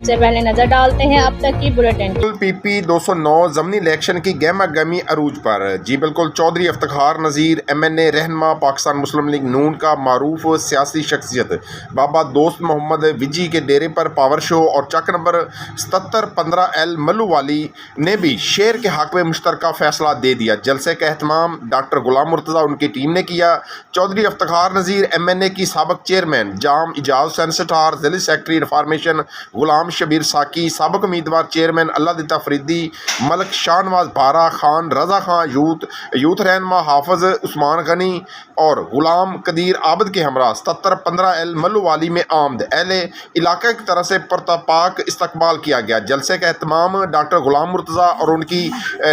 से पहले नजर डालते हैं अब तक की बुलेटिन। PP 209 ज़मनी इलेक्शन की गहमा गहमी अरूज पर। जी बिल्कुल, चौधरी इफ्तिखार नज़ीर MNA रहनमा पाकिस्तान मुस्लिम लीग नून का मारूफ सियासी शख्सियत बाबा दोस्त मोहम्मद विजी के डेरे पर पावर शो और चक नंबर 7715L मल्लू वाली ने भी शेर के हक में मुश्तरका फैसला दे दिया। जलसे का एहतमाम डॉक्टर गुलाम मुर्तज़ा उनकी टीम ने किया। चौधरी इफ्तिखार नज़ीर MNA की साबिक चेयरमैन जाम इजाज़ हुसैन सठार, ज़िली सेक्रेटरी इन्फॉर्मेशन गुलाम शबीर साकी, साबिक उम्मीदवार चेयरमैन अल्लाह दिता फरीदी, मलक शाहनवाज बारा खान, रजा खान यूथ रहनमा हाफिज उस्मान गनी और गुलाम कदीर आबद के हमरा 7715L मल्लू वाली में आमद अहले इलाके की तरफ से परतपाक इस्तकबाल किया गया। जलसे का एहतमाम डॉक्टर गुलाम मुर्तज़ा और उनकी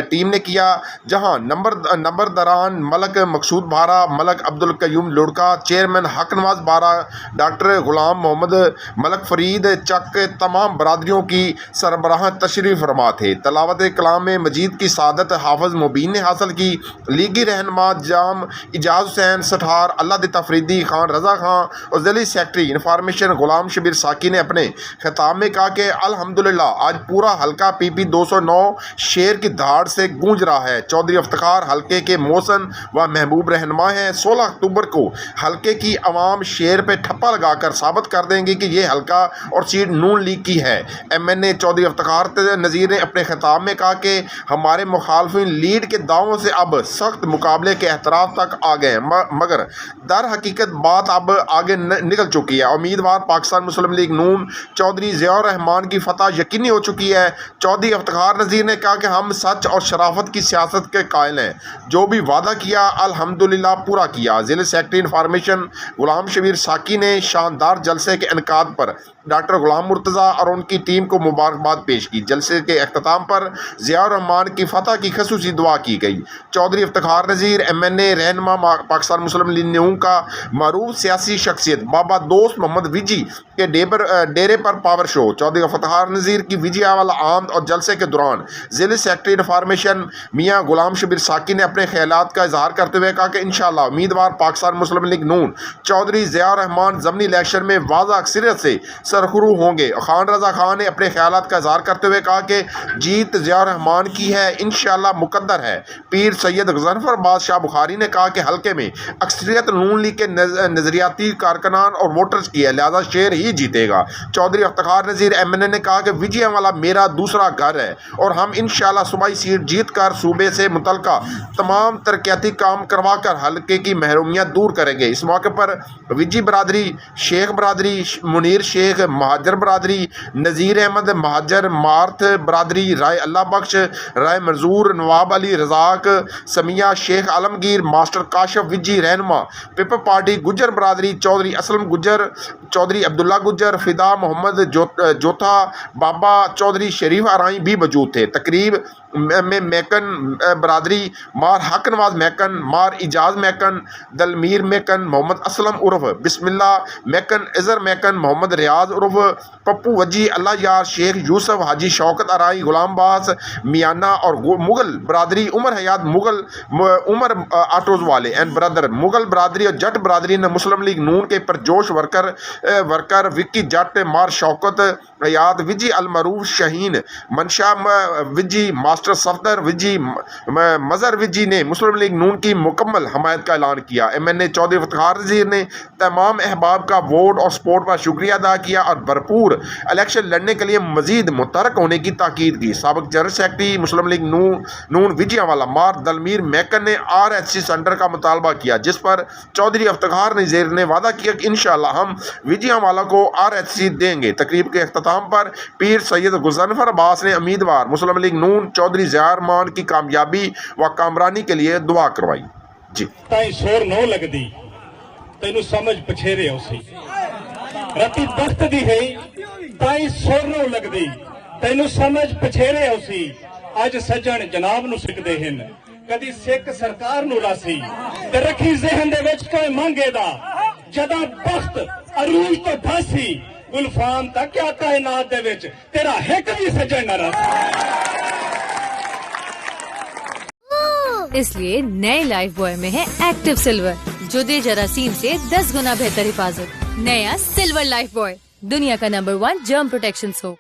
टीम ने किया, जहां नंबर दरान मलक मकसूद बारा, मलक अब्दुल कयूम लुड़का, चेयरमैन हक नवाज बारा, डॉक्टर गुलाम मोहम्मद, मलक फरीद चक के तमाम बरादरियों की सरबराह तशरीफ फरमा थे। तलावत कलाम में मजीद की सादत हाफिज मुबीन ने हासिल की। लीगी रहनमा जाम इजाज़ हुसैन सठार, अल्लाह दिता फरीदी खान, रजा खान और ज़िली सेक्रेटरी इन्फॉर्मेशन गुलाम शबीर साकी ने अपने खिताब में कहा कि अल्हम्दुलिल्लाह आज पूरा हल्का PP 209 शेर की धाड़ से गूंज रहा है। चौधरी इफ्तिखार हल्के के मोहसन व महबूब रहनुमा हैं। 16 अक्टूबर को हल्के की अवाम शेर पे ठप्पा लगाकर साबित कर देंगे कि ये हल्का और सीट नून लीग की है। MNA चौधरी इफ्तिखार नज़ीर ने अपने खिताब में कहा कि हमारे मुखालफिन लीड के दावों से अब सख्त मुकाबले के एहतराफ तक आ गए, मगर दर हकीकत बात अब आगे निकल चुकी है। उम्मीदवार पाकिस्तान मुस्लिम लीग नून चौधरी ज़ियाउर रहमान की फतह यकीनी हो चुकी है। चौधरी इफ्तिखार नज़ीर ने कहा कि हम सच और शराफत की सियासत के कायल हैं, जो भी वादा किया अल्हम्दुलिल्लाह पूरा किया। ज़िले सेक्रेटरी इन्फॉर्मेशन गुलाम शबीर साकी ने शानदार जलसे के इनकाद पर डॉक्टर गुलाम मुर्तज़ा और उनकी टीम को मुबारकबाद पेश की। जलसे के अख्ताम पर ज़ियाउर रहमान की फतह की खसूसी दुआ की गई। चौधरी इफ्तिखार नज़ीर MNA रहनुमा पाकिस्तान मुस्लिम लीग नून का मारूफ सियासी शख्सियत बाबा दोस्त मोहम्मद विजी के डेरे पर पावर शो। चौधरी इफ्तिखार नज़ीर की विजय वाला आमद और जलसे के दौरान ज़िले सेक्रेटरी इन्फॉर्मेशन मियाँ गुलाम शबीर साकी ने अपने ख्यालात का इजहार करते हुए कहा कि इंशाअल्लाह उम्मीदवार पाकिस्तान मुस्लिम लीग नून चौधरी ज़ियाउर रहमान ज़मनी इलेक्शन में वाज़ा अक्सरियत से सरखुरू होंगे। खान रजा खान ने अपने ख्यालात का इजहार करते हुए कहा कि जीत ज़ियाउर रहमान की है, इंशाअल्लाह मुकद्दर है। पीर सैयद गज़नफ़र बादशाह बुखारी ने कहा कि हल्के में अक्सरियत नून लीग के नज़रियाती कारकुनान और वोटर्स की है, लिहाजा शेर ही जीतेगा। चौधरी इफ्तिखार नज़ीर MNA ने कहा कि विजय वाला मेरा दूसरा घर है और हम इंशाअल्लाह सूबाई सीट जीत कर सूबे से मुतल्लिका तमाम तरक्याती काम करवा कर हल्के की महरूमियाँ दूर करेंगे। इस मौके पर विजी बरादरी, शेख बरादरी, मुनीर शेख, महाजर बरादरी, नज़ीर अहमद महाजर, मार्थ बरादरी, राय अल्लाह बख्श, राय मंजूर, नवाब अली रजाक, समिया शेख आलमगीर, मास्टर काशफ विजी रहनुमा, पीपल पार्टी गुजर बरादरी, चौधरी असलम गुजर, चौधरी अब्दुल्ला गुजर, फिदा मोहम्मद जोथा, बाबा चौधरी शरीफ आराई भी मौजूद थे। तकरीब में मैकन बरादरी, मार हक नवाज मैकन, मार इजाज़ मैकन, दलमीर मैकन, मोहम्मद असलम उर्फ बिस्मिल्ला मैकन, इज़र मैकन, मोहम्मद रियाज उर्फ पप्पू वजी, अल्लाह यार, शेख यूसुफ, हाजी शौकत आराई, गुलाम बास मियाना और मुगल बरादरी, उमर हयात मुगल, उमर आटोज़ वाले एंड ब्रदर, मुगल बरादरी और जट बरादरी ने मुस्लिम लीग नून के परजोश वर्कर विक्की जट, मार शौकत हयात विजी, अलमरूफ शहीन, मनशा विजी, मास्टर सफदर विजी, मज़र विजी ने मुस्लिम लीग नून की मुकम्मल हमायत का ऐलान किया। MNA चौधरी इफ्तिखार नज़ीर ने तमाम अहबाब का वोट और सपोर्ट पर शुक्रिया अदा किया और भरपूर इलेक्शन लड़ने के लिए मजीद मुतहरक होने की ताकीद की। साबिक जनरल सेक्रेटरी मुस्लिम लीग नून विजयवाला मार दलमीर मैकन ने RHC सेंटर का मुतालबा किया, जिस पर चौधरी इफ्तिखार नज़ीर ने वादा किया कि इंशाअल्लाह हम विजयवाला को RHC देंगे। तकरीब के अख्ताम पर पीर सैयद गज़नफ़र अब्बास ने उम्मीदवार मुस्लिम लीग नून चौधरी ज़ियाउर रहमान की कामयाबी व कामरानी के लिए दुआ करवाई। जी ताई शोर नो लगदी तैनू समझ पछेरे उसी राती वक्त दी है ताई शोर नो लगदी तैनू समझ पछेरे उसी। अज सज्जन जनाब नू सिकदे हन, कदी सिख सरकार नू रासी ते रखी ज़हन दे विच कोई मंगे दा जदा वक्त अरूज तो धासी ਗੁਲਫਾਮ ਤੱਕ ਕਿਆ ਕਾਇਨਾਤ ਦੇ ਵਿੱਚ ਤੇਰਾ ਹਿੱਕ ਵੀ ਸੱਜਣ ਨਾ ਰਸ। इसलिए नए लाइफ बॉय में है एक्टिव सिल्वर, जो दे जरासीम से 10 गुना बेहतर हिफाजत। नया सिल्वर लाइफ बॉय, दुनिया का नंबर 1 जर्म प्रोटेक्शन सोप।